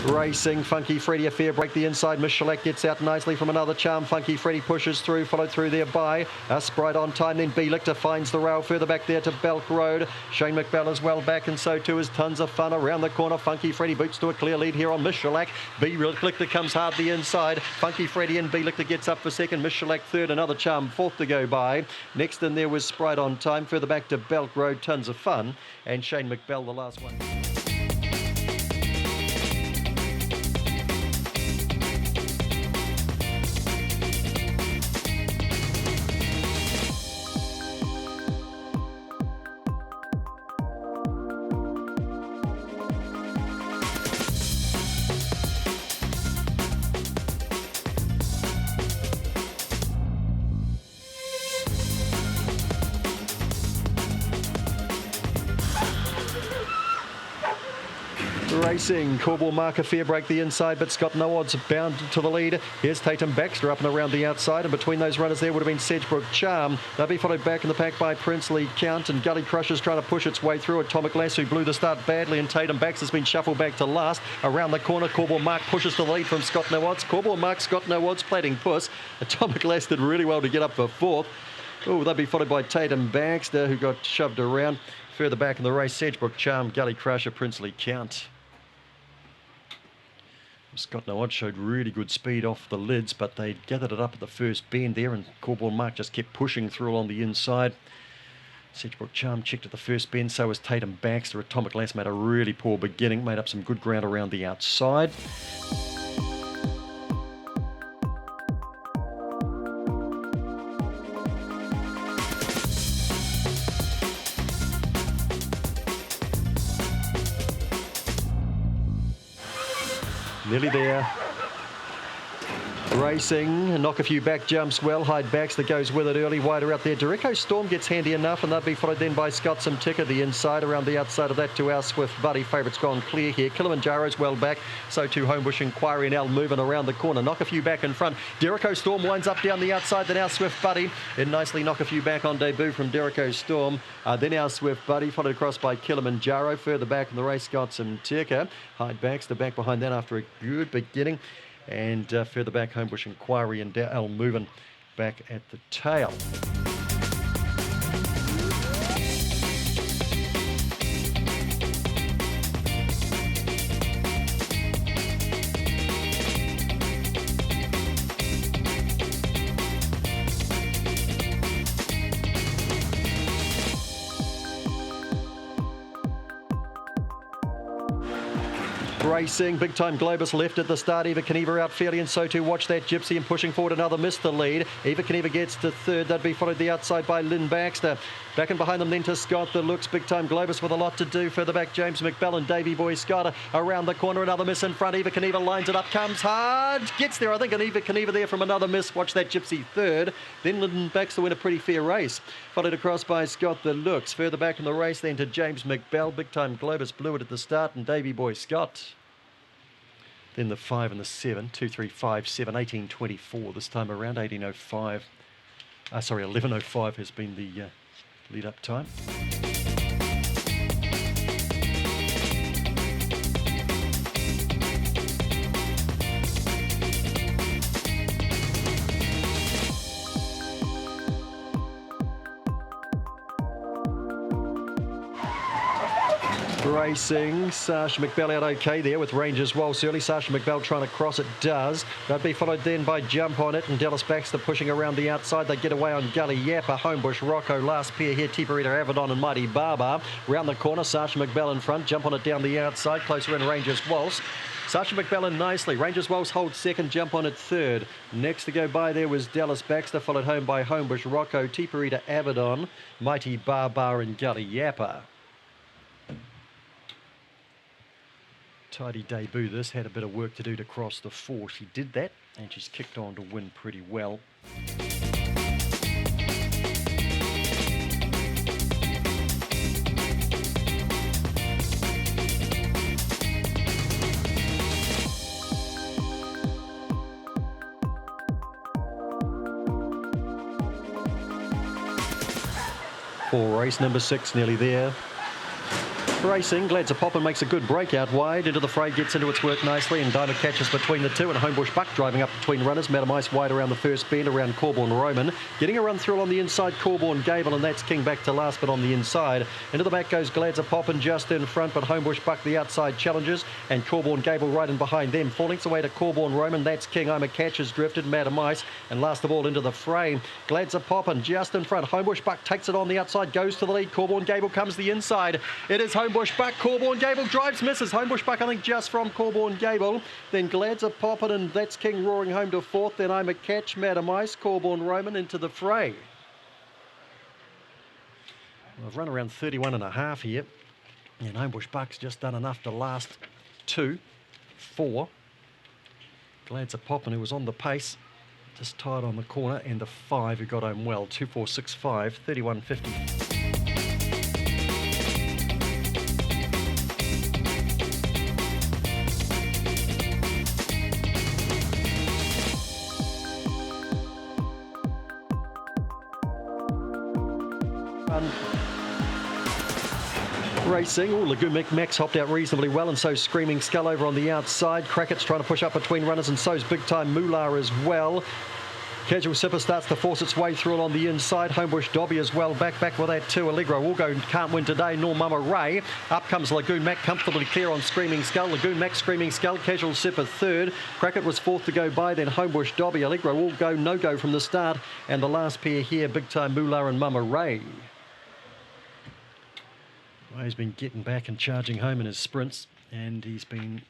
Racing, Funky Freddy, a fair break the inside. Miss Shellac gets out nicely from another charm. Funky Freddy pushes through, followed through there by Sprite on time. Then B-Lictor finds the rail further back there to Belk Road. Shane McBell is well back, and so too is Tons of Fun around the corner. Funky Freddy boots to a clear lead here on Miss Shellac. B-Lictor comes hard the inside. Funky Freddy and B-Lictor gets up for second. Miss Shellac third, another charm fourth to go by. Next in there was Sprite on time. Further back to Belk Road, Tons of Fun, and Shane McBell the last one. Racing, Corbell Marker fair break the inside, but Scott No Odds bound to the lead. Here's Tatum Baxter up and around the outside, and between those runners there would have been Sedgebrook Charm. They'll be followed back in the pack by Princely Count, and Gully Crusher's trying to push its way through. Atomic Lass, who blew the start badly, and Tatum Baxter's been shuffled back to last. Around the corner, Corbell Mark pushes to the lead from Scott No Odds. Corbell Mark, Scott No Odds, plating puss. Atomic Lass did really well to get up for fourth. Oh, they'll be followed by Tatum Baxter, who got shoved around. Further back in the race, Sedgebrook Charm, Gully Crusher, Princely Count. Scott No Odds showed really good speed off the lids, but they gathered it up at the first bend there, and Corbell Mark just kept pushing through along the inside. Sedgebrook Charm checked at the first bend, so was Tatum Baxter. Atomic Lass made a really poor beginning, made up some good ground around the outside. Nearly there. Racing, knock a few back jumps well. Hyde Backs that goes with it early, wider out there. Dorico Storm gets handy enough, and they'll be followed then by Scotsum Ticker, the inside. Around the outside of that to our Swift Buddy. Favourites gone clear here. Kilimanjaro's well back, so too Homebush Inquiry, now moving around the corner. Knock a few back in front. Dorico Storm winds up down the outside, then our Swift Buddy. And nicely knock a few back on debut from Dorico Storm. Then our Swift Buddy, followed across by Kilimanjaro. Further back in the race, Scotsum Ticker. Hyde Backs, the back behind that after a good beginning. And further back, Homebush Inquiry and Al Movin back at the tail. Racing, Big Time Globus left at the start. Eva Kniever out fairly, and so too Watch That Gypsy, and pushing forward another missed the lead. Eva Kniever gets to third. They'd be followed the outside by Lynn Baxter. Back and behind them then to Scott the Looks. Big Time Globus with a lot to do. Further back, James McBell and Davey Boy Scott. Around the corner, another miss in front. Eva Kniever lines it up, comes hard, gets there, I think, and Eva Kniever there from another miss. Watch That Gypsy third. Then Lynn Baxter win a pretty fair race. Followed across by Scott the Looks. Further back in the race then to James McBell. Big Time Globus blew it at the start, and Davey Boy Scott. Then the 5 and the 7, 2, 3, 5, 7, 18.24 this time around. 18.05, 11.05 has been the lead-up time. Racing, Sasha McBell out okay there with Rangers Waltz early. Sasha McBell trying to cross it, does. They'll be followed then by Jump On It and Dallas Baxter pushing around the outside. They get away on Gully Yappa, Homebush Rocco, last pair here, Tiparita Avedon and Mighty Barbar. Round the corner, Sasha McBell in front, Jump On It down the outside, closer in Rangers Waltz. Sasha McBell in nicely. Rangers Waltz holds second, Jump On It third. Next to go by there was Dallas Baxter, followed home by Homebush Rocco, Tiparita Avedon, Mighty Barbar and Gully Yappa. Tidy debut this, had a bit of work to do to cross the 4. She did that, and she's kicked on to win pretty well. For race number 6, nearly there. Racing, Glad's a pop and makes a good break out wide. Into the fray, gets into its work nicely, and Diamond catches between the two, and Homebush Buck driving up between runners. Madam Ice wide around the first bend, around Corborn Roman. Getting a run through on the inside, Corborn Gable, and that's King back to last, but on the inside. Into the back goes Glad's a pop and just in front, but Homebush Buck the outside challenges, and Corborn Gable right in behind them. 4 lengths away to Corborn Roman, that's King. I'm a Catch has drifted, Madam Ice, and last of all into the fray. Glad's a pop and just in front. Homebush Buck takes it on the outside, goes to the lead. Corborn Gable comes the inside. It is Homebush Buck. Corborn Gable drives, misses. Homebush Buck, I think, just from Corborn Gable. Then Glad's a poppin', and that's King roaring home to fourth. Then I'm a Catch, Madam Ice, Corborn Roman into the fray. I've run around 31.5 here, and Homebush Buck's just done enough to last 2, 4. Glad's a poppin', who was on the pace, just tied on the corner, and the 5 who got home well. 2-4-6-5, 31.50. Racing. Lagoon Max hopped out reasonably well, and so Screaming Skull over on the outside. Crackett's trying to push up between runners, and so's Big Time Moolah as well. Casual Sipper starts to force its way through on the inside. Homebush Dobby as well. Back with that too. Allegro will go, can't win today, nor Mama Ray. Up comes Lagoon Mac, comfortably clear on Screaming Skull. Lagoon Mac, Screaming Skull. Casual Sipper third. Crackett was fourth to go by, then Homebush Dobby. Allegro will go, no-go from the start. And the last pair here, Big Time Moolah and Mama Ray. Well, he's been getting back and charging home in his sprints, and he's been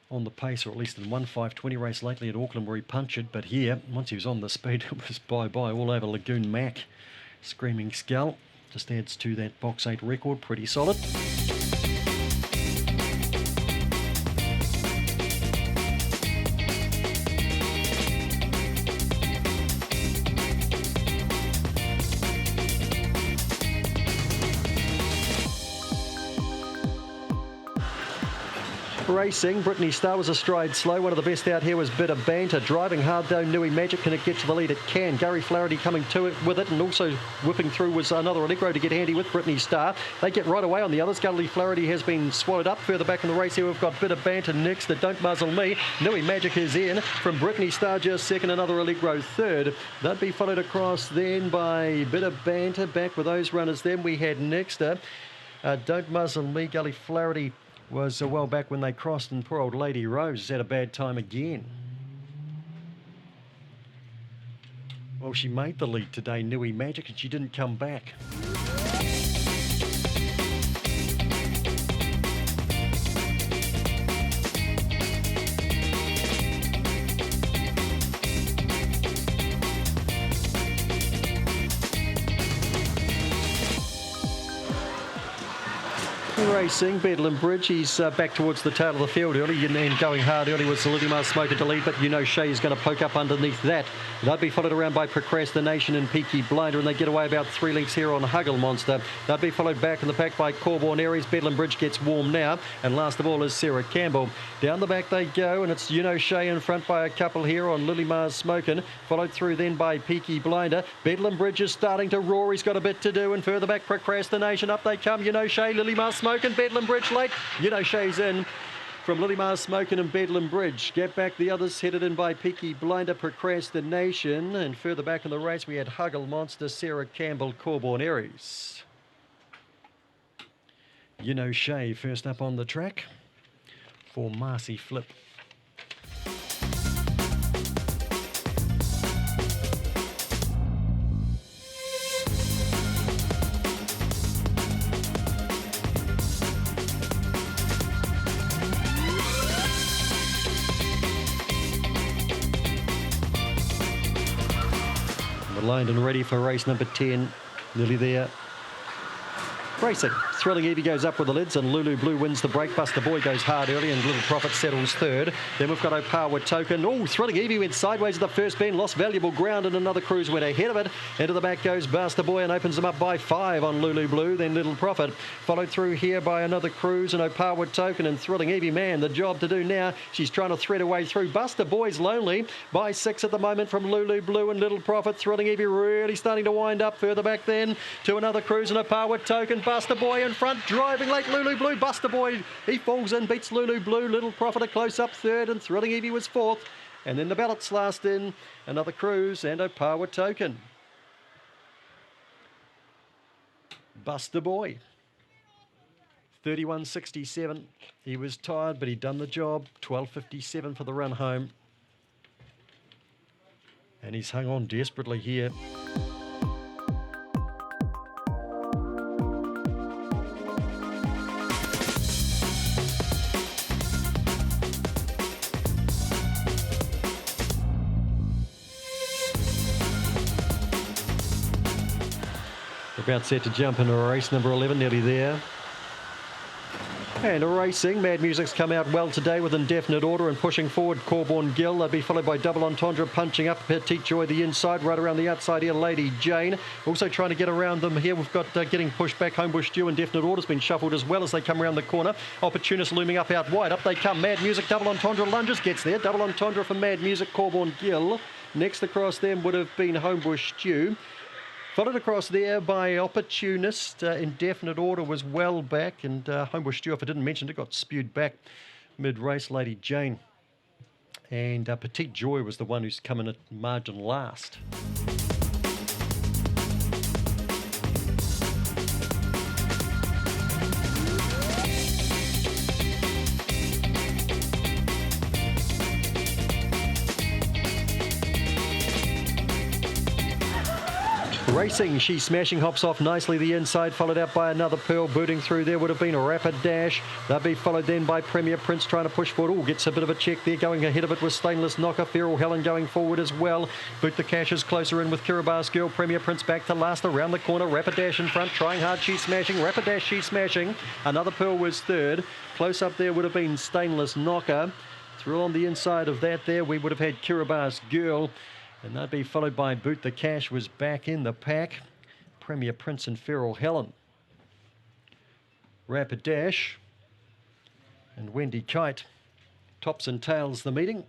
on the pace, or at least in one 5:20 race lately at Auckland where he punctured. But here, once he was on the speed, it was bye-bye all over Lagoon Mac. Screaming Skull just adds to that box 8 record, pretty solid. Racing, Brittany Star was a stride slow. One of the best out here was Bit of Banter. Driving hard though, Nui Magic. Can it get to the lead? It can. Gary Flaherty coming to it with it, and also whipping through was another Allegro to get handy with Brittany Star. They get right away on the others. Gully Flaherty has been swallowed up. Further back in the race here, we've got Bit of Banter next. The Don't Muzzle Me. Nui Magic is in from Brittany Star just second. Another Allegro third. That'd be followed across then by Bit of Banter. Back with those runners. Then we had next Don't Muzzle Me. Gully Flaherty was well back when they crossed, and poor old Lady Rose had a bad time again. Well, she made the lead today, Nui Magic, and she didn't come back. Racing, Bedlam Bridge, he's back towards the tail of the field early, and going hard early was the Lily Mars Smoker to lead, but you know Shay's going to poke up underneath that. They'd be followed around by Procrastination and Peaky Blinder, and they get away about 3 lengths here on Huggle Monster. They'd be followed back in the pack by Corborn Aries. Bedlam Bridge gets warm now, and last of all is Sarah Campbell. Down the back they go, and it's Shay in front by a couple here on Lily Mars Smokin', followed through then by Peaky Blinder. Bedlam Bridge is starting to roar, he's got a bit to do, and further back Procrastination. Up they come, Shay, Lily Mars Smokin', Bedlam Bridge late. Shay's in from Lily Mars Smokin' and Bedlam Bridge. Get back the others, headed in by Peaky Blinder, Procrastination. And further back in the race, we had Huggle Monster, Sarah Campbell, Corborn Aries. Shay first up on the track for Marcy Flip. Lined and ready for race number 10. Nearly there. Racing. Thrilling Evie goes up with the lids, and Lulu Blue wins the break. Buster Boy goes hard early, and Little Prophet settles third. Then we've got Opawa Token. Oh, Thrilling Evie went sideways at the first bend, lost valuable ground, and another cruise went ahead of it. Into the back goes Buster Boy and opens them up by 5 on Lulu Blue. Then Little Prophet followed through here by another cruise, and Opawa Token, and Thrilling Evie, man, the job to do now. She's trying to thread her way through. Buster Boy's lonely by 6 at the moment from Lulu Blue and Little Prophet. Thrilling Evie really starting to wind up. Further back then to another cruise, and Opawa Token. Buster Boy in front, driving late Lulu Blue. Buster Boy, he falls in, beats Lulu Blue. Little Profit a close up third, and Thrilling Evie was fourth. And then the ballots last in, another cruise and a power token. Buster Boy, 31.67. He was tired, but he'd done the job. 12.57 for the run home. And he's hung on desperately here. About set to jump into race number 11, nearly there. And racing, Mad Music's come out well today with indefinite order and pushing forward Corborn Gill. They'll be followed by Double Entendre punching up Petite Joy the inside, right around the outside here, Lady Jane. Also trying to get around them here. We've got getting pushed back, Homebush Dew, indefinite order's been shuffled as well as they come around the corner. Opportunist looming up out wide. Up they come, Mad Music, Double Entendre lunges, gets there. Double Entendre for Mad Music, Corborn Gill. Next across them would have been Homebush Dew. Followed across there by Opportunist. Indefinite order was well back, and Homebush Dew, if I didn't mention it, got spewed back mid-race, Lady Jane. And Petite Joy was the one who's come in at margin last. Racing, She's Smashing hops off nicely the inside, followed out by another Pearl booting through. There would have been a Rapid Dash. They'll be followed then by Premier Prince trying to push forward. Oh, gets a bit of a check there. Going ahead of it with Stainless Knocker. Feral Helen going forward as well. Boot the Cash is closer in with Kiribati Girl. Premier Prince back to last around the corner. Rapid Dash in front, trying hard. She's Smashing. Rapid Dash, She's Smashing. Another Pearl was third. Close up there would have been Stainless Knocker. Through on the inside of that there, we would have had Kiribati Girl. And they'd be followed by Boot the Cash was back in the pack. Premier Prince and Feral Helen. Rapid Dash and Wendy Kite tops and tails the meeting.